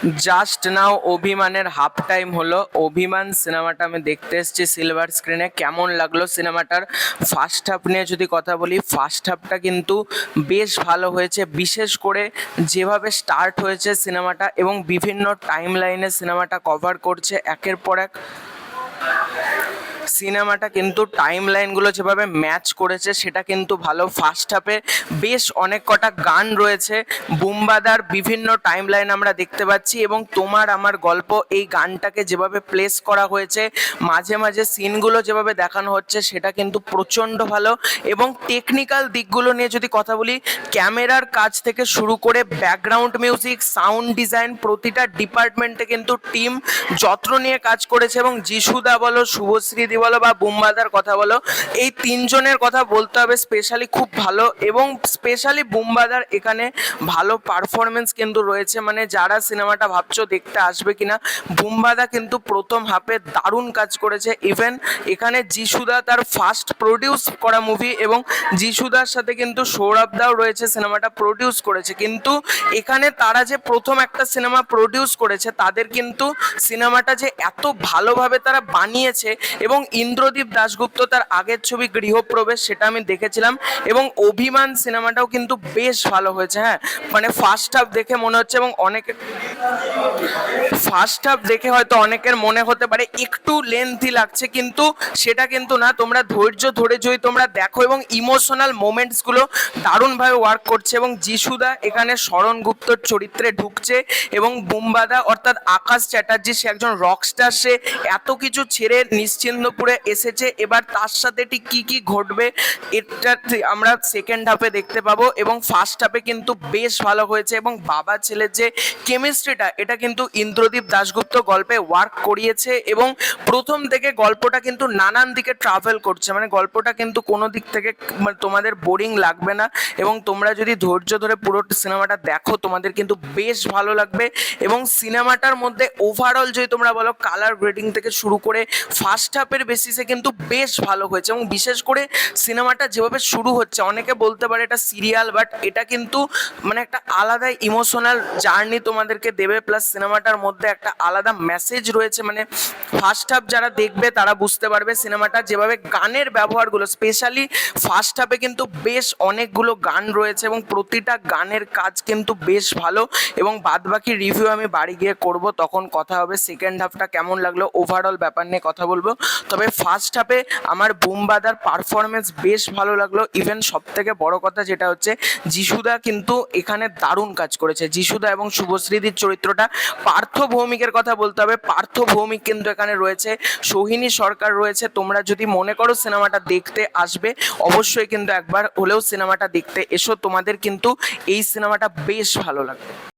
Just now অভিমানের half time হলো। অভিমান সিনেমাটা আমি দেখতে এসেছি সিলভার স্ক্রিনে। কেমন লাগলো সিনেমাটার ফার্স্ট হাফ নিয়ে যদি কথা বলি, ফার্স্ট হাফটা কিন্তু বেশ ভালো হয়েছে, বিশেষ করে যেভাবে স্টার্ট হয়েছে সিনেমাটা এবং বিভিন্ন টাইম লাইনে সিনেমাটা কভার করছে একের পর এক। সিনেমাটা কিন্তু টাইম লাইনগুলো যেভাবে ম্যাচ করেছে সেটা কিন্তু ভালো। ফার্স্ট হাফে বেশ অনেক কটা গান রয়েছে, বুম্বাদার বিভিন্ন টাইম লাইন আমরা দেখতে পাচ্ছি এবং তোমার আমার গল্প এই গানটাকে যেভাবে প্লেস করা হয়েছে, মাঝে মাঝে সিনগুলো যেভাবে দেখানো হচ্ছে সেটা কিন্তু প্রচণ্ড ভালো। এবং টেকনিক্যাল দিকগুলো নিয়ে যদি কথা বলি, ক্যামেরার কাজ থেকে শুরু করে ব্যাকগ্রাউন্ড মিউজিক, সাউন্ড ডিজাইন, প্রতিটা ডিপার্টমেন্টে কিন্তু টিম যত্ন নিয়ে কাজ করেছে। এবং যিশুদা বলো, শুভশ্রীদি বলো বা বুম্বাদার কথা বলো, এই তিনজনের কথা বলতে হবে স্পেশালি খুব ভালো। এবং স্পেশালি বুম্বাদার এখানে ভালো পারফরমেন্স কিন্তু রয়েছে, মানে যারা সিনেমাটা ভাবছো দেখতে আসবে কিনা, বুম্বাদা কিন্তু প্রথম হাফে দারুণ কাজ করেছে। ইভেন এখানে যিশুদা তার ফার্স্ট প্রডিউস করা মুভি এবং যিশুদার সাথে কিন্তু সৌরভদাও রয়েছে, সিনেমাটা প্রডিউস করেছে। কিন্তু এখানে তারা যে প্রথম একটা সিনেমা প্রডিউস করেছে, তাদের কিন্তু সিনেমাটা যে এত ভালোভাবে তারা বানিয়েছে। এবং ইন্দ্রদীপ দাশগুপ্ত তার আগের ছবি গৃহপ্রবেশ সেটা আমি দেখেছিলাম এবং অভিমান সিনেমাটাও কিন্তু বেশ ভালো হয়েছে। হ্যাঁ, মানে ফার্স্ট হাফ দেখে মনে হচ্ছে এবং অনেকে ফার্স্ট হাফ দেখে হয়তো অনেকের মনে হতে পারে একটু লেন্থি লাগছে, কিন্তু সেটা কিন্তু না। তোমরা ধৈর্য ধরে যদি তোমরা দেখো এবং ইমোশনাল মোমেন্টসগুলো দারুণভাবে ওয়ার্ক করছে। এবং যিশুদা এখানে শরণ গুপ্তর চরিত্রে ঢুকছে এবং বুম্বাদা অর্থাৎ আকাশ চ্যাটার্জি, সে একজন রকস্টার, সে এত কিছু ছেড়ে নিশ্চিন্দপুরে এসেছে, এবার তার সাথে ঠিক কী কী ঘটবে এটা আমরা সেকেন্ড হাফে দেখতে পাবো। এবং ফার্স্ট হাফে কিন্তু বেশ ভালো হয়েছে এবং বাবা ছেলের যে কেমিস্ট্রিটা, এটা কিন্তু ইন্দ্রদীপ দাশগুপ্ত গল্পে ওয়ার্ক করিয়েছে। এবং প্রথম থেকে গল্পটা কিন্তু নানান দিকে ট্রাভেল করছে, মানে গল্পটা কিন্তু কোনো দিক থেকে তোমাদের বোরিং লাগবে না। এবং তোমরা যদি ধৈর্য ধরে পুরো সিনেমাটা দেখো, তোমাদের কিন্তু বেশ ভালো লাগবে। এবং সিনেমাটার মধ্যে ওভারঅল যদি তোমরা বলো, কালার গ্রেডিং থেকে শুরু করে ফার্স্ট হাফের বেসিসে কিন্তু বেশ ভালো হয়েছে। এবং বিশেষ করে সিনেমাটা যেভাবে শুরু হচ্ছে, অনেকে বলতে পারে এটা সিরিয়াল, বাট এটা কিন্তু মানে একটা আলাদা ইমোশনাল জার্নি তোমাদেরকে দেবে, প্লাস সিনেমাটার মধ্যে একটা আলাদা মেসেজ রয়েছে। মানে ফার্স্ট হাফ যারা দেখবে তারা বুঝতে পারবে সিনেমাটা যেভাবে গানের ব্যবহারগুলো, স্পেশালি ফার্স্ট হাফে কিন্তু বেশ অনেকগুলো গান রয়েছে এবং প্রতিটা গানের কাজ কিন্তু বেশ ভালো। এবং বাদবাকি রিভিউ আমি বাড়ি গিয়ে করব, তখন কথা হবে সেকেন্ড হাফটা কেমন লাগলো, ওভারঅল ব্যাপার নিয়ে কথা বলবো। তবে ফার্স্ট হাফে আমার বুম্বাদার পারফরমেন্স বেশ ভালো লাগলো। ইভেন সব থেকে বড় কথা যেটা হচ্ছে, যিশুদা কিন্তু এখানে দারুণ কাজ করেছে। যিশুদা এবং শুভশ্রীদির চরিত্রটা, পার্থ ভৌমিকের কথা বলতে হবে, পার্থ ভৌমিক কিন্তু এখানে রয়েছে, সোহিনী সরকার রয়েছে। তোমরা যদি মনে করো সিনেমাটা দেখতে আসবে, অবশ্যই কিন্তু একবার হলেও সিনেমাটা দেখতে এসো, তোমাদের কিন্তু এই সিনেমাটা বেশ ভালো লাগবে।